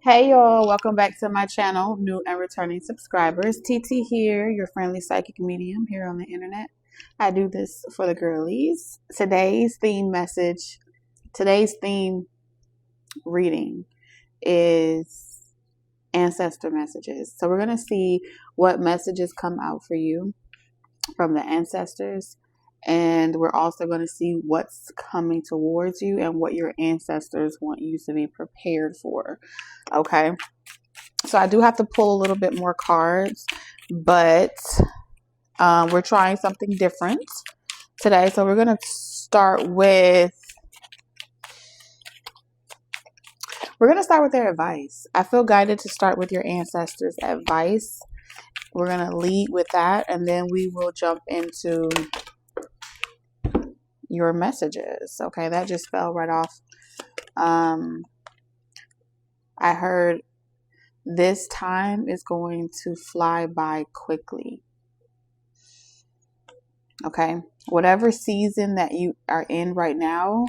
Hey y'all, welcome back to my channel, new and returning subscribers. TT here, your friendly psychic medium here on the internet. I do this for the girlies. Today's theme reading is Ancestor Messages. So we're going to see what messages come out for you from the ancestors. And we're also going to see what's coming towards you and what your ancestors want you to be prepared for. Okay. So I do have to pull a little bit more cards, but we're trying something different today. So we're going to start with their advice. I feel guided to start with your ancestors' advice. We're going to lead with that, and then we will jump into your messages. Okay, that just fell right off. I heard this time is going to fly by quickly. Okay, whatever season that you are in right now,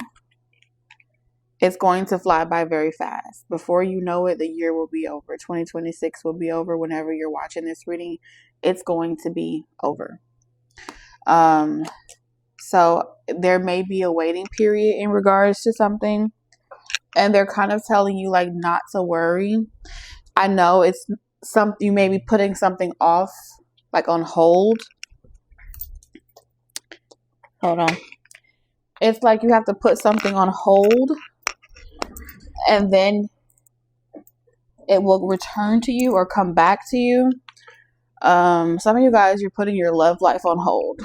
it's going to fly by very fast. Before you know it, the year will be over. 2026 will be over. Whenever you're watching this reading, it's going to be over. So there may be a waiting period in regards to something, and they're kind of telling you like not to worry. I know it's something, you may be putting something off, like on hold. Hold on. It's like you have to put something on hold, and then it will return to you or come back to you. Some of you guys, you're putting your love life on hold.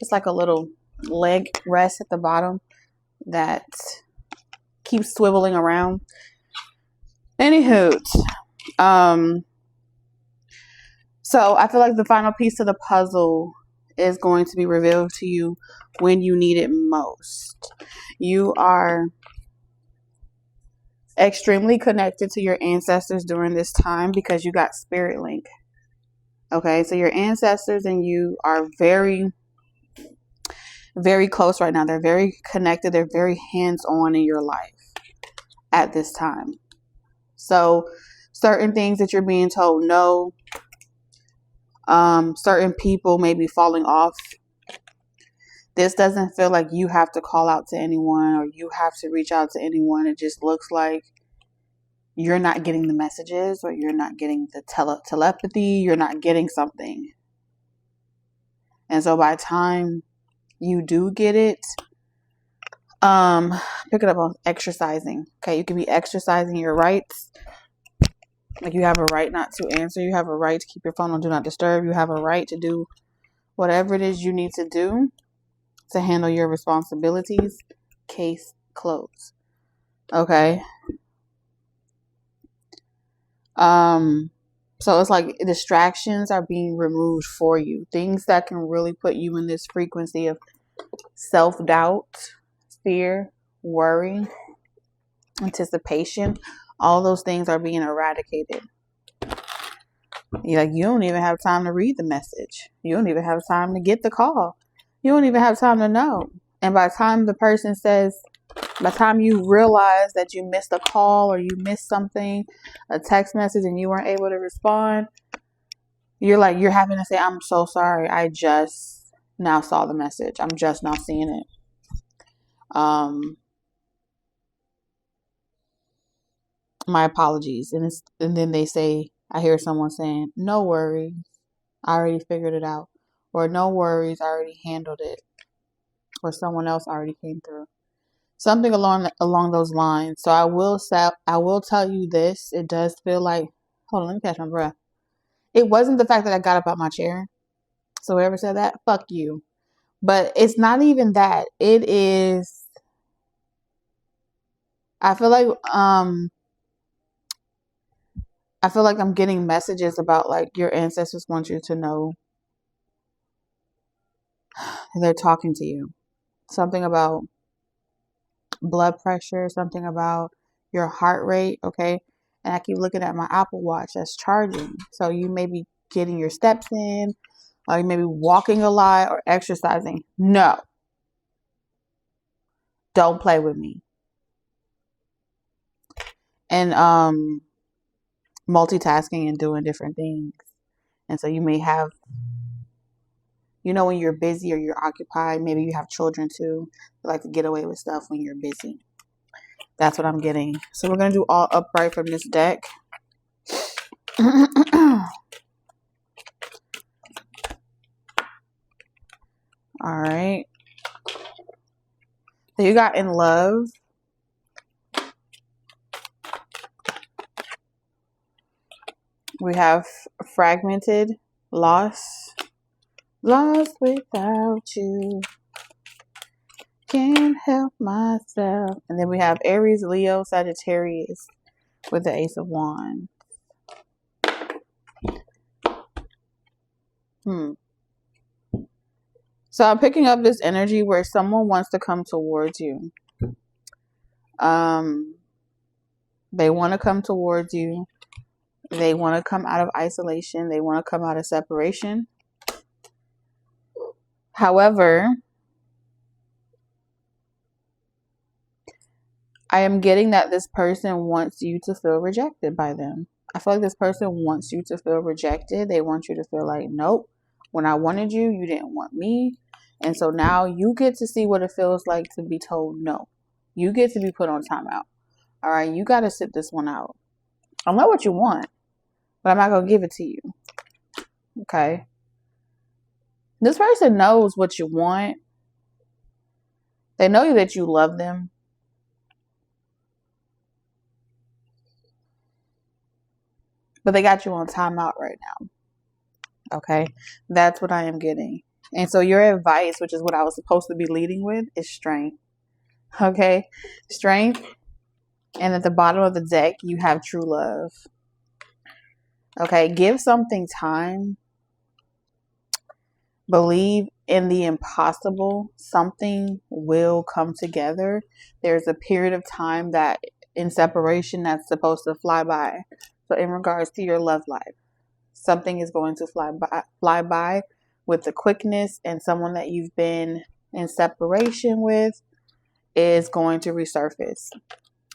It's like a little leg rest at the bottom that keeps swiveling around. Anywho, so I feel like the final piece of the puzzle is going to be revealed to you when you need it most. You are extremely connected to your ancestors during this time because you got spirit link. Okay, so your ancestors and you are very, very close right now. They're very connected. They're very hands-on in your life at this time. So certain things that you're being told no, certain people may be falling off. This doesn't feel like you have to call out to anyone or you have to reach out to anyone. It just looks like you're not getting the messages, or you're not getting the telepathy. You're not getting something. And so by the time you do get it, pick it up on exercising. Okay, you can be exercising your rights. Like you have a right not to answer. You have a right to keep your phone on do not disturb. You have a right to do whatever it is you need to do to handle your responsibilities. Case closed. Okay. So it's like distractions are being removed for you. Things that can really put you in this frequency of self-doubt, fear, worry, anticipation. All those things are being eradicated. You don't even have time to read the message. You don't even have time to get the call. You don't even have time to know. And by the time by the time you realize that you missed a call or you missed something, a text message, and you weren't able to respond, you're having to say, I'm so sorry. I just now saw the message. I'm just now seeing it. My apologies. And then they say, I hear someone saying, no worries, I already figured it out. Or no worries, I already handled it. Or someone else already came through. Something along those lines. So I will tell you this. It does feel like, hold on, let me catch my breath. It wasn't the fact that I got up out my chair. So whoever said that, fuck you. But it's not even that. It is, I feel like I'm getting messages about like your ancestors want you to know they're talking to you. Something about blood pressure, something about your heart rate, okay? And I keep looking at my Apple Watch that's charging. So you may be getting your steps in, or you may be walking a lot or exercising. No. Don't play with me. and multitasking and doing different things. And so you may have, when you're busy or you're occupied, maybe you have children too. You like to get away with stuff when you're busy. That's what I'm getting. So we're going to do all upright from this deck. All right. So you got in love. We have fragmented, lost without you. Can't help myself. And then we have Aries, Leo, Sagittarius with the Ace of Wands. So I'm picking up this energy where someone wants to come towards you. They want to come towards you. They want to come out of isolation. They want to come out of separation. However, I am getting that this person wants you to feel rejected by them. I feel like this person wants you to feel rejected. They want you to feel like, nope, when I wanted you, you didn't want me. And so now you get to see what it feels like to be told no. You get to be put on timeout. All right, you got to sit this one out. I know what you want, but I'm not going to give it to you. Okay? This person knows what you want. They know that you love them. But they got you on timeout right now. Okay? That's what I am getting. And so your advice, which is what I was supposed to be leading with, is strength. Okay? Strength. And at the bottom of the deck, you have true love. Okay? Give something time. Believe in the impossible. Something will come together. There's a period of time that in separation that's supposed to fly by. So in regards to your love life, something is going to fly by with the quickness, and someone that you've been in separation with is going to resurface.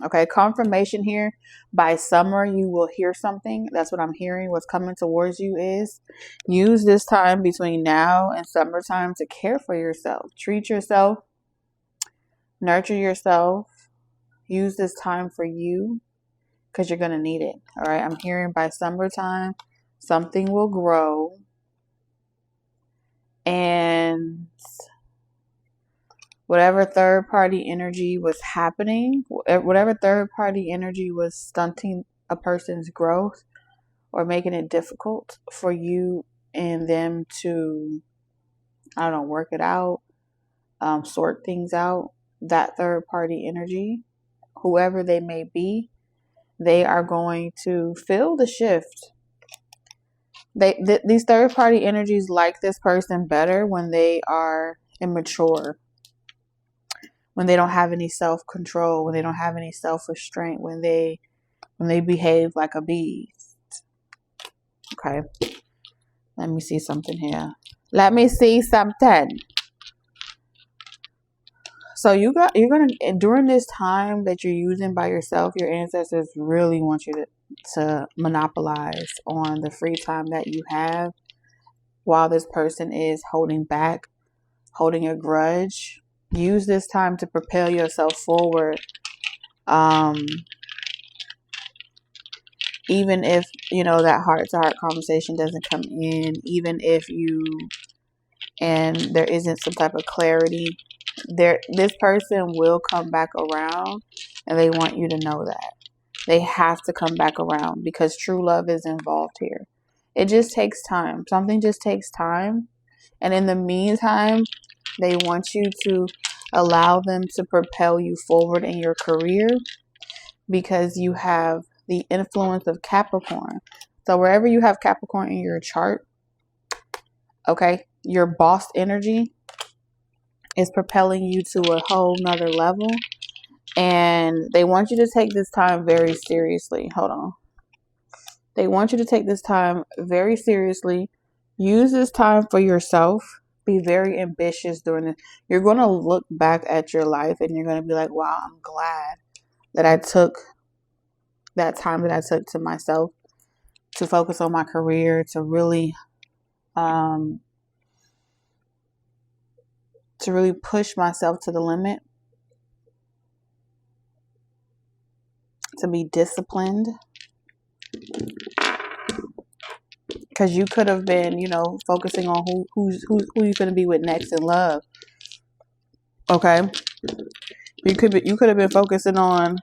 Okay, confirmation here. By summer, you will hear something. That's what I'm hearing. What's coming towards you is use this time between now and summertime to care for yourself. Treat yourself. Nurture yourself. Use this time for you because you're going to need it. All right, I'm hearing by summertime, something will grow. And whatever third-party energy was happening, whatever third-party energy was stunting a person's growth or making it difficult for you and them to, work it out, sort things out, that third-party energy, whoever they may be, they are going to feel the shift. These third-party energies like this person better when they are immature. When they don't have any self-control, when they don't have any self-restraint, when they behave like a beast. Okay. Let me see something here. Let me see something. So you're gonna, during this time that you're using by yourself, your ancestors really want you to monopolize on the free time that you have while this person is holding back, holding a grudge. Use this time to propel yourself forward. Even if, that heart-to-heart conversation doesn't come in, even if there isn't some type of clarity, this person will come back around, and they want you to know that. They have to come back around because true love is involved here. It just takes time. Something just takes time. And in the meantime, they want you to allow them to propel you forward in your career because you have the influence of Capricorn. So wherever you have Capricorn in your chart, okay, your boss energy is propelling you to a whole nother level. And they want you to take this time very seriously. Hold on. They want you to take this time very seriously. Use this time for yourself. Be very ambitious during it. You're going to look back at your life and you're going to be like, wow, I'm glad that I took that time that I took to myself to focus on my career, to really push myself to the limit, to be disciplined. Because you could have been, focusing on who you're going to be with next in love. Okay, you could have been focusing on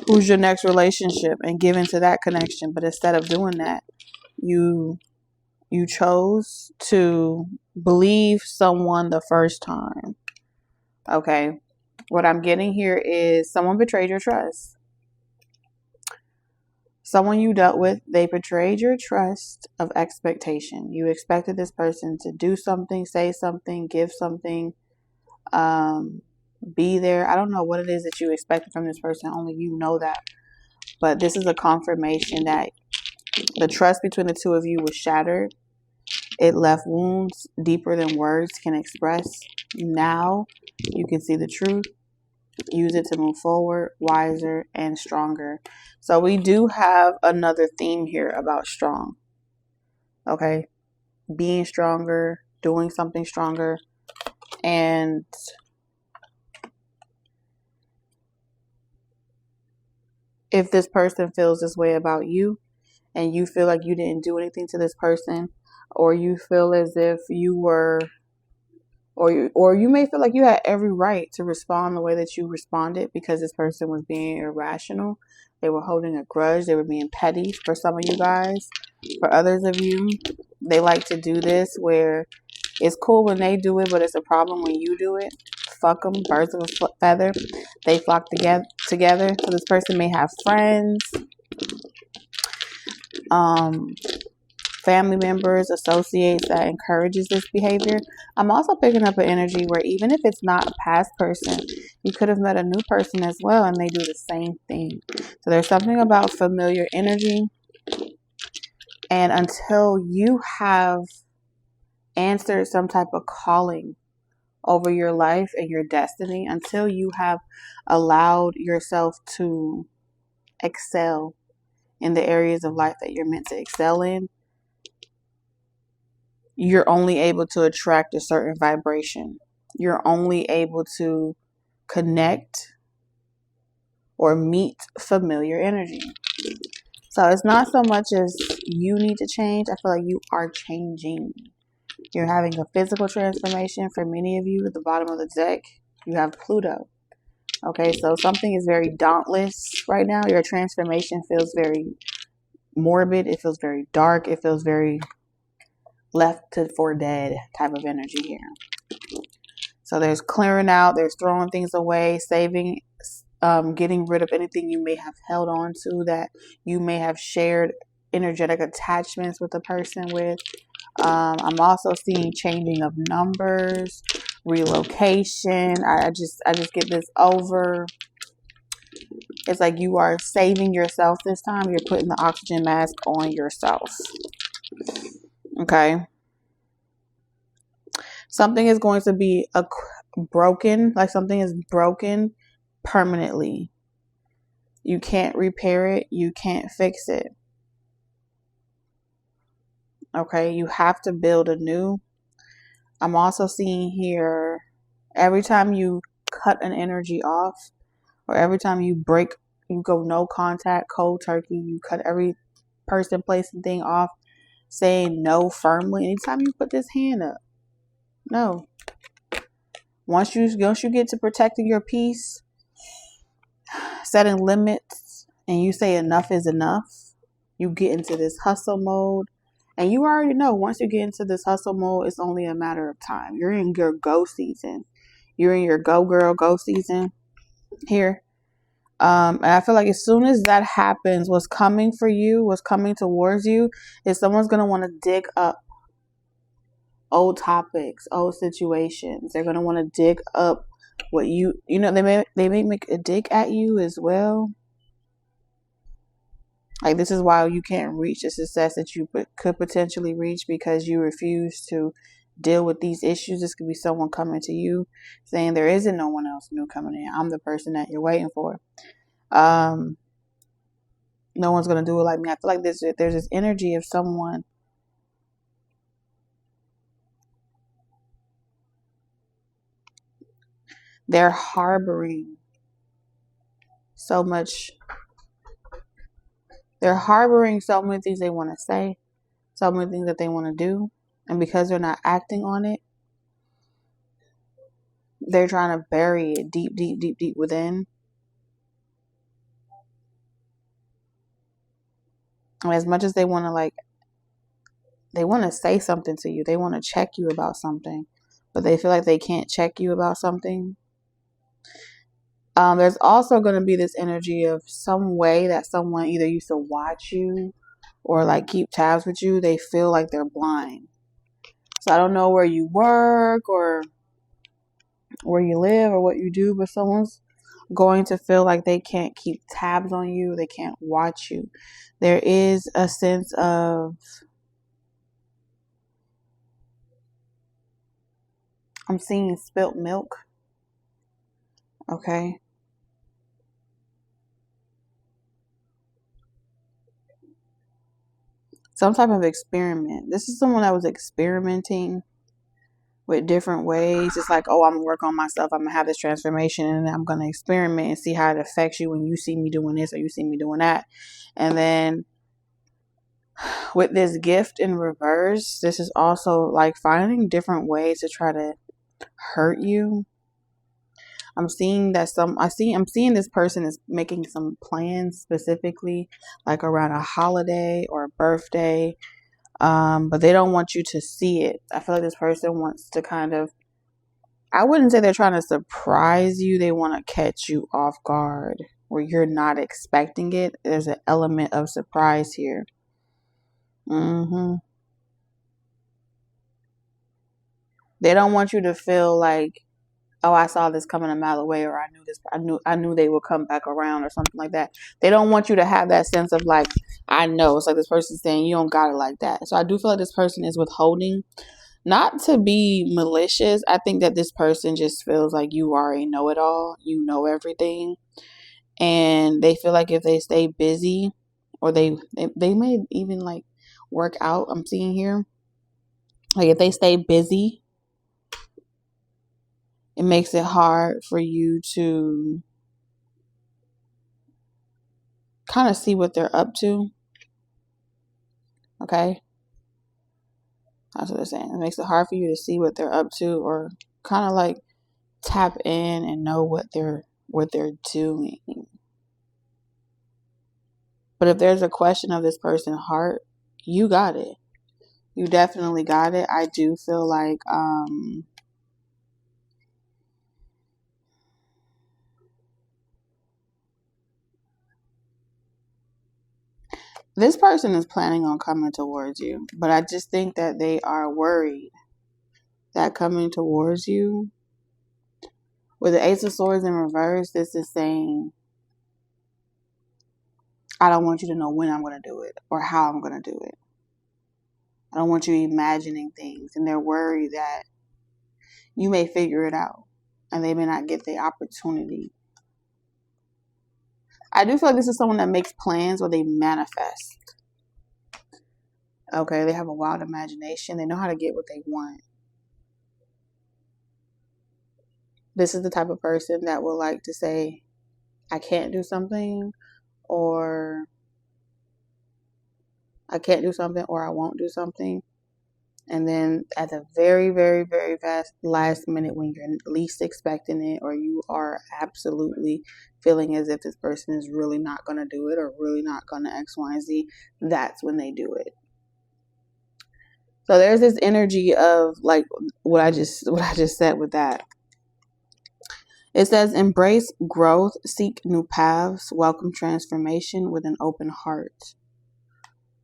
who's your next relationship and giving to that connection. But instead of doing that, you chose to believe someone the first time. Okay, what I'm getting here is someone betrayed your trust. Someone you dealt with, they betrayed your trust of expectation. You expected this person to do something, say something, give something, be there. I don't know what it is that you expected from this person. Only you know that. But this is a confirmation that the trust between the two of you was shattered. It left wounds deeper than words can express. Now you can see the truth. Use it to move forward, wiser and stronger. So we do have another theme here about strong. Okay. Being stronger, doing something stronger. And if this person feels this way about you and you feel like you didn't do anything to this person, or you feel as if you were, or you may feel like you had every right to respond the way that you responded because this person was being irrational. They were holding a grudge. They were being petty for some of you guys. For others of you, they like to do this where it's cool when they do it, but it's a problem when you do it. Fuck them. Birds of a feather. They flock together. So this person may have friends, family members, associates that encourages this behavior. I'm also picking up an energy where even if it's not a past person, you could have met a new person as well and they do the same thing. So there's something about familiar energy. And until you have answered some type of calling over your life and your destiny, until you have allowed yourself to excel in the areas of life that you're meant to excel in, you're only able to attract a certain vibration. You're only able to connect or meet familiar energy. So it's not so much as you need to change. I feel like you are changing. You're having a physical transformation. For many of you, at the bottom of the deck, you have Pluto. Okay, so something is very dauntless right now. Your transformation feels very morbid. It feels very dark. It feels very left for dead type of energy here. So there's clearing out, there's throwing things away, saving, getting rid of anything you may have held on to, that you may have shared energetic attachments with the person with. I'm also seeing changing of numbers, relocation. I just get this over. It's like you are saving yourself this time. You're putting the oxygen mask on yourself. Okay. Something is going to be broken, like something is broken permanently. You can't repair it. You can't fix it. Okay. You have to build anew. I'm also seeing here, every time you cut an energy off, or every time you break, you go no contact, cold turkey, you cut every person, place, and thing off, saying no firmly. Anytime you put this hand up, no. Once you get to protecting your peace, setting limits, and you say enough is enough, you get into this hustle mode. And you already know, once you get into this hustle mode, it's only a matter of time. You're in your go season. You're in your go girl, go season here. And I feel like as soon as that happens, what's coming for you, what's coming towards you, is someone's going to want to dig up old topics, old situations. They're going to want to dig up what they may make a dig at you as well. Like, this is why you can't reach the success that you could potentially reach, because you refuse to deal with these issues. This could be someone coming to you saying there isn't no one else new coming in. I'm the person that you're waiting for. No one's going to do it like me. I feel like there's this energy of someone they're harboring so much. They're harboring so many things they want to say, so many things that they want to do. And because they're not acting on it, they're trying to bury it deep, deep, deep, deep within. And as much as they want to they want to say something to you, they want to check you about something, but they feel like they can't check you about something. There's also going to be this energy of some way that someone either used to watch you or like keep tabs with you. They feel like they're blind. So I don't know where you work or where you live or what you do, but someone's going to feel like they can't keep tabs on you. They can't watch you. There is a sense of, I'm seeing spilt milk. Okay. Some type of experiment. This is someone that was experimenting with different ways. It's like, oh, I'm going to work on myself. I'm going to have this transformation and I'm going to experiment and see how it affects you when you see me doing this or you see me doing that. And then with this gift in reverse, this is also like finding different ways to try to hurt you. I'm seeing that I'm seeing this person is making some plans specifically like around a holiday or a birthday. But they don't want you to see it. I feel like this person wants to kind of, I wouldn't say they're trying to surprise you. They want to catch you off guard where you're not expecting it. There's an element of surprise here. They don't want you to feel like, oh, I saw this coming a mile away, or I knew they would come back around or something like that. They don't want you to have that sense of like, I know. It's like this person saying you don't got it like that. So I do feel like this person is withholding, not to be malicious. I think that this person just feels like you already know it all. You know everything. And they feel like if they stay busy, or they may even like work out, I'm seeing here. Like if they stay busy, it makes it hard for you to kind of see what they're up to. Okay? That's what they're saying. It makes it hard for you to see what they're up to, or kind of like tap in and know what they're doing. But if there's a question of this person's heart, you got it. You definitely got it. I do feel like this person is planning on coming towards you, but I just think that they are worried that coming towards you, with the Ace of Swords in reverse, this is saying, I don't want you to know when I'm going to do it or how I'm going to do it. I don't want you imagining things. And they're worried that you may figure it out and they may not get the opportunity. I do feel like this is someone that makes plans or they manifest. Okay, they have a wild imagination. They know how to get what they want. This is the type of person that will like to say, I can't do something, or I can't do something, or I won't do something. And then at the very, very, very last minute, when you're least expecting it, or you are absolutely feeling as if this person is really not going to do it or really not going to X, Y, and Z, that's when they do it. So there's this energy of like what I just said with that. It says, embrace growth, seek new paths, welcome transformation with an open heart.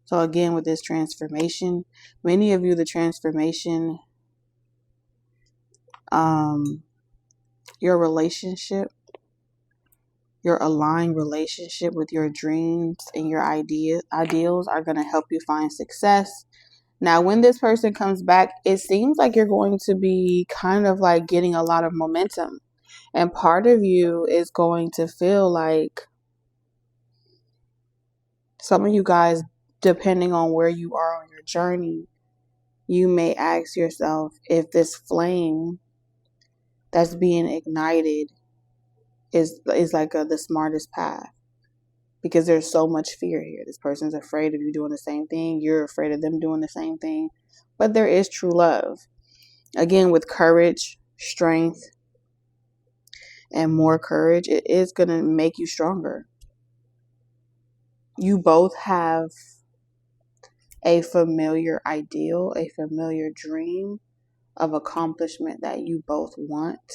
So again, with this transformation, many of you, the transformation, your relationship, your aligned relationship with your dreams and your ideals are going to help you find success. Now, when this person comes back, it seems like you're going to be kind of like getting a lot of momentum. And part of you is going to feel like Some of you guys, depending on where you are on your journey, you may ask yourself if this flame that's being ignited is like the smartest path. Because there's so much fear here. This person's afraid of you doing the same thing. You're afraid of them doing the same thing. But there is true love. Again, with courage, strength, and more courage, it is going to make you stronger. You both have a familiar ideal, a familiar dream of accomplishment that you both want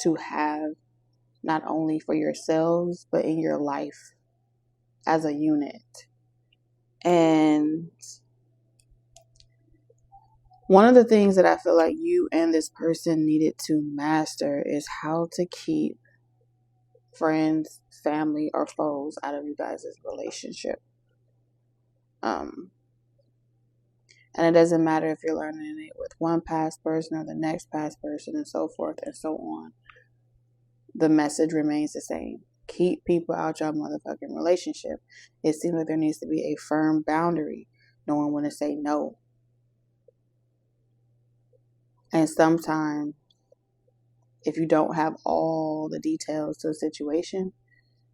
to have, not only for yourselves, but in your life as a unit. And one of the things that I feel like you and this person needed to master is how to keep friends, family, or foes out of you guys' relationship. And it doesn't matter if you're learning it with one past person or the next past person and so forth and so on. The message remains the same. Keep people out your motherfucking relationship. It seems like there needs to be a firm boundary, knowing when to say no. And sometimes, if you don't have all the details to the situation,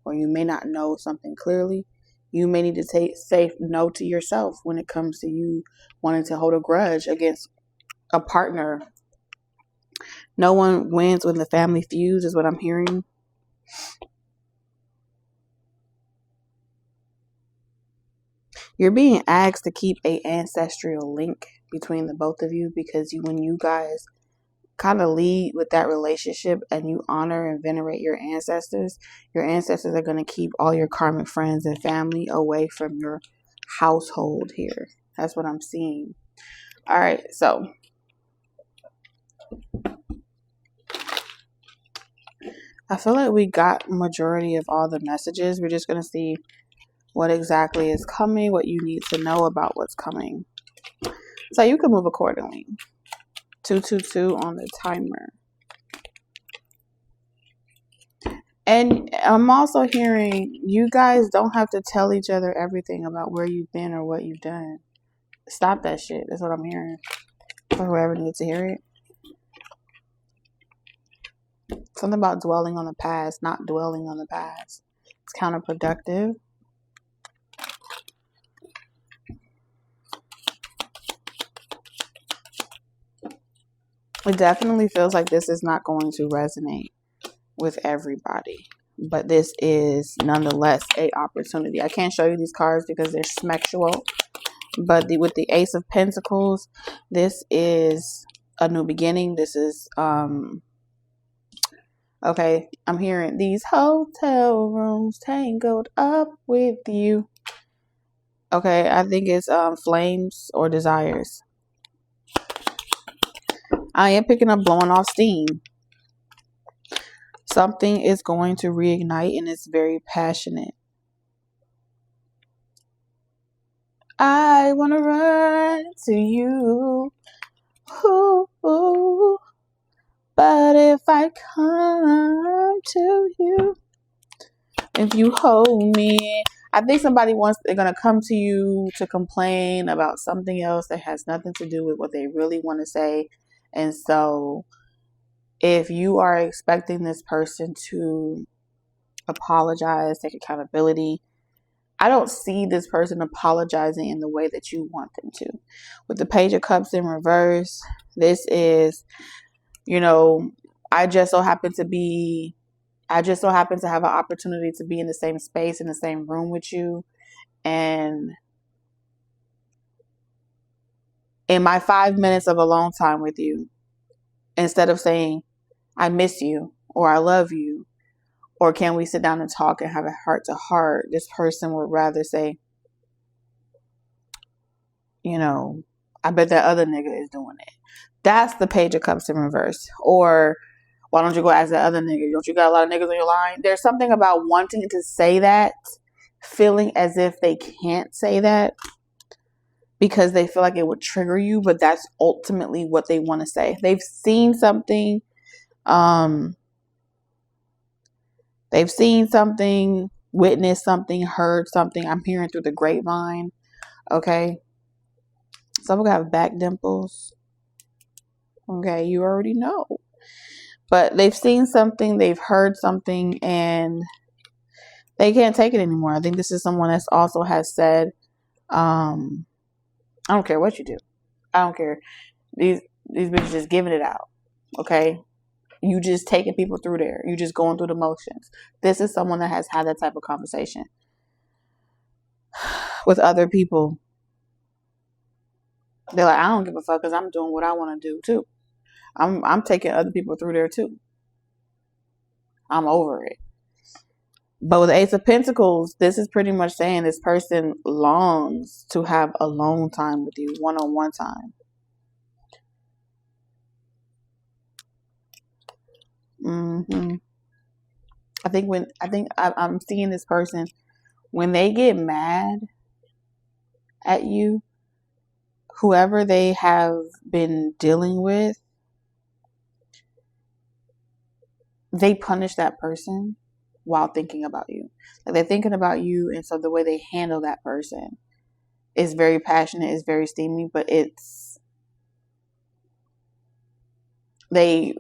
or you may not know something clearly, you may need to say no to yourself when it comes to you wanting to hold a grudge against a partner. No one wins when the family feuds, is what I'm hearing. You're being asked to keep an ancestral link between the both of you, because when you guys kind of lead with that relationship and you honor and venerate your ancestors are going to keep all your karmic friends and family away from your household here. That's what I'm seeing. All right, so I feel like we got majority of all the messages. We're just going to see what exactly is coming, what you need to know about what's coming, so you can move accordingly. 222 on the timer. And I'm also hearing you guys don't have to tell each other everything about where you've been or what you've done. Stop that shit. That's what I'm hearing. For whoever needs to hear it. Something about dwelling on the past, not dwelling on the past. It's counterproductive. It definitely feels like this is not going to resonate with everybody, but this is nonetheless a opportunity. I can't show you these cards because they're smexual, but with the Ace of Pentacles, this is a new beginning. This is okay, I'm hearing these hotel rooms tangled up with you. Okay, I think it's flames or desires. I am picking up blowing off steam. Something is going to reignite, and it's very passionate. I want to run to you. Ooh, ooh. But if I come to you, if you hold me, I think they're going to come to you to complain about something else that has nothing to do with what they really want to say. And so if you are expecting this person to apologize, take accountability, I don't see this person apologizing in the way that you want them to. With the Page of Cups in reverse, this is, I just so happen to have an opportunity to be in the same space, in the same room with you. And in my 5 minutes of alone time with you, instead of saying, I miss you, or I love you, or can we sit down and talk and have a heart to heart, this person would rather say, I bet that other nigga is doing it. That's the Page of Cups in reverse. Or, why don't you go ask that other nigga? Don't you got a lot of niggas on your line? There's something about wanting to say that, feeling as if they can't say that because they feel like it would trigger you, but that's ultimately what they want to say. They've seen something. witnessed something, heard something. I'm hearing through the grapevine. Okay. Some people have back dimples. Okay. You already know. But they've seen something, they've heard something, and they can't take it anymore. I think this is someone that also has said, I don't care what you do. I don't care. These bitches just giving it out. Okay. You just taking people through there. You just going through the motions. This is someone that has had that type of conversation with other people. They're like, I don't give a fuck because I'm doing what I want to do too. I'm taking other people through there too. I'm over it. But with the Ace of Pentacles, this is pretty much saying this person longs to have alone time with you, one-on-one time. I'm seeing this person, when they get mad at you, whoever they have been dealing with, they punish that person while thinking about you. Like, they're thinking about you, and so the way they handle that person is very passionate, is very steamy, but it's they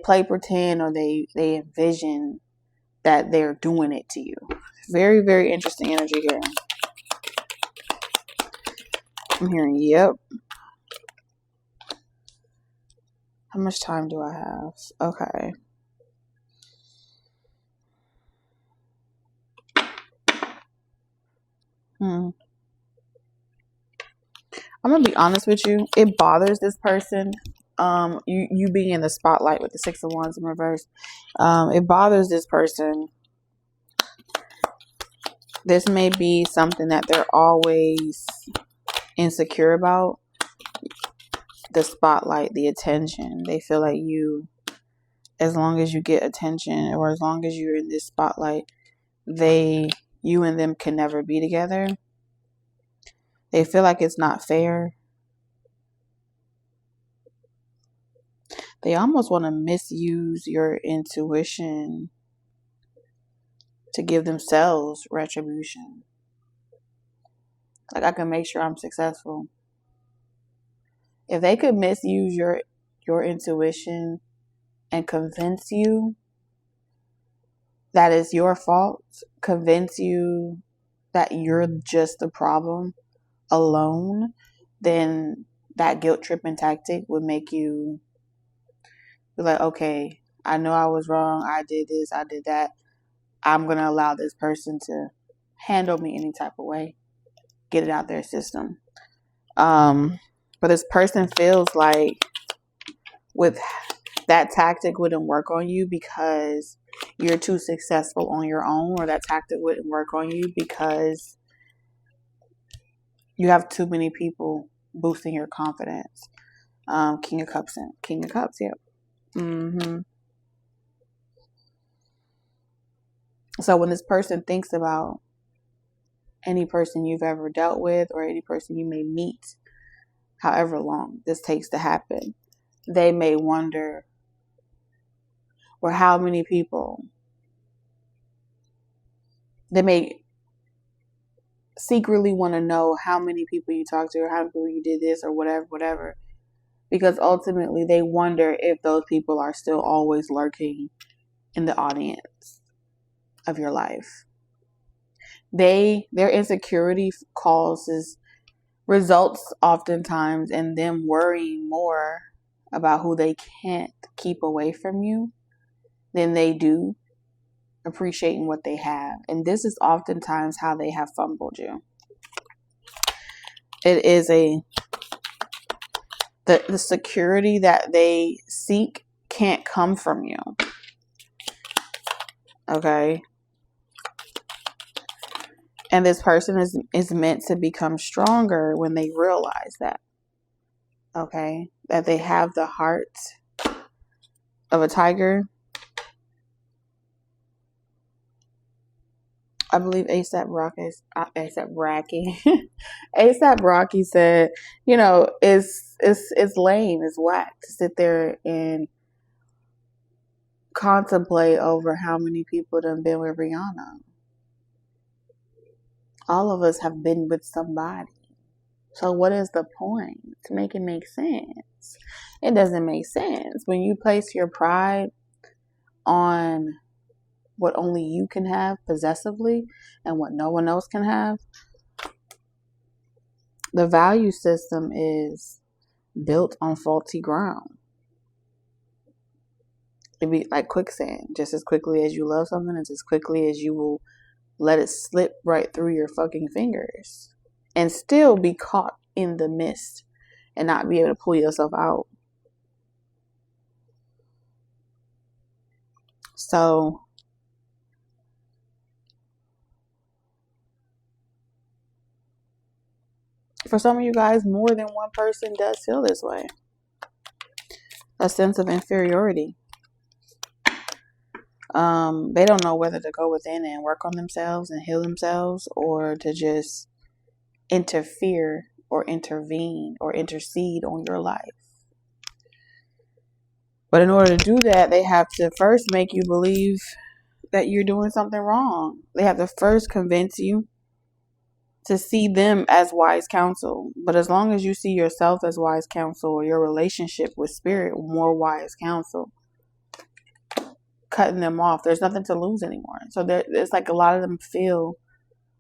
play pretend, or they envision that they're doing it to you. Very, very interesting energy here. I'm hearing, yep. How much time do I have? Okay. I'm gonna be honest with you. It bothers this person. You being in the spotlight with the Six of Wands in reverse. It bothers this person. This may be something that they're always insecure about. The spotlight, the attention. They feel like as long as you get attention, or as long as you're in this spotlight, you and them can never be together. They feel like it's not fair. They almost want to misuse your intuition to give themselves retribution. Like, I can make sure I'm successful. If they could misuse your intuition and convince you that it's your fault, convince you that you're just the problem alone, then that guilt tripping tactic would make you be like, okay, I know I was wrong. I did this, I did that. I'm going to allow this person to handle me any type of way. Get it out their system. But this person feels like with that tactic wouldn't work on you because you're too successful on your own, or that tactic wouldn't work on you because you have too many people boosting your confidence. King of Cups, yep. So when this person thinks about any person you've ever dealt with, or any person you may meet, however long this takes to happen, they may wonder, or how many people, they may secretly want to know how many people you talked to, or how many people you did this, or whatever. Because ultimately they wonder if those people are still always lurking in the audience of your life. Their insecurity results oftentimes in them worrying more about who they can't keep away from you than they do appreciating what they have. And this is oftentimes how they have fumbled you. It is the security that they seek can't come from you. Okay? And this person is meant to become stronger when they realize that. Okay? That they have the heart of a tiger. I believe ASAP Rocky said, it's lame, it's whack to sit there and contemplate over how many people done been with Rihanna. All of us have been with somebody. So what is the point to make it make sense? It doesn't make sense. When you place your pride on what only you can have possessively and what no one else can have, the value system is built on faulty ground. It'd be like quicksand. Just as quickly as you love something, it's as quickly as you will let it slip right through your fucking fingers and still be caught in the mist and not be able to pull yourself out. So for some of you guys, more than one person does feel this way. A sense of inferiority. They don't know whether to go within and work on themselves and heal themselves, or to just interfere or intervene or intercede on your life. But in order to do that, they have to first make you believe that you're doing something wrong. They have to first convince you to see them as wise counsel. But as long as you see yourself as wise counsel, or your relationship with spirit more wise counsel, cutting them off, there's nothing to lose anymore. So it's like a lot of them feel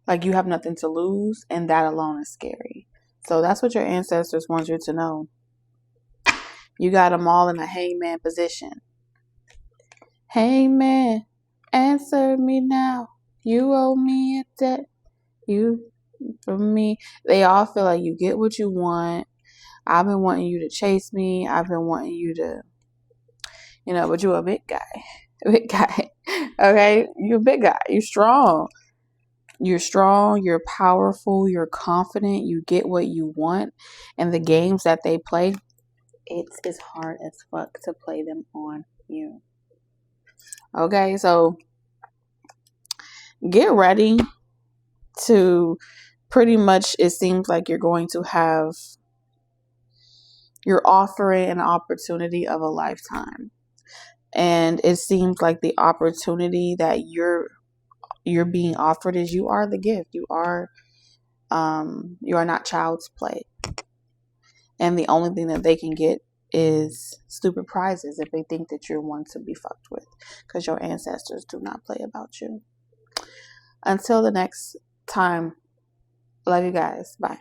like you have nothing to lose, and that alone is scary. So that's what your ancestors want you to know. You got them all in a hangman position. Hangman, answer me now. You owe me a debt. You from me. They all feel like you get what you want. I've been wanting you to chase me. I've been wanting you to, but you're a big guy. Big guy. Okay? You're a big guy. You're strong. You're strong. You're powerful. You're confident. You get what you want. And the games that they play, it's as hard as fuck to play them on you. Okay? So get ready to pretty much, it seems like you're offering an opportunity of a lifetime. And it seems like the opportunity that you're being offered is you are the gift. You are not child's play. And the only thing that they can get is stupid prizes if they think that you're one to be fucked with, because your ancestors do not play about you. Until the next time, love you guys. Bye.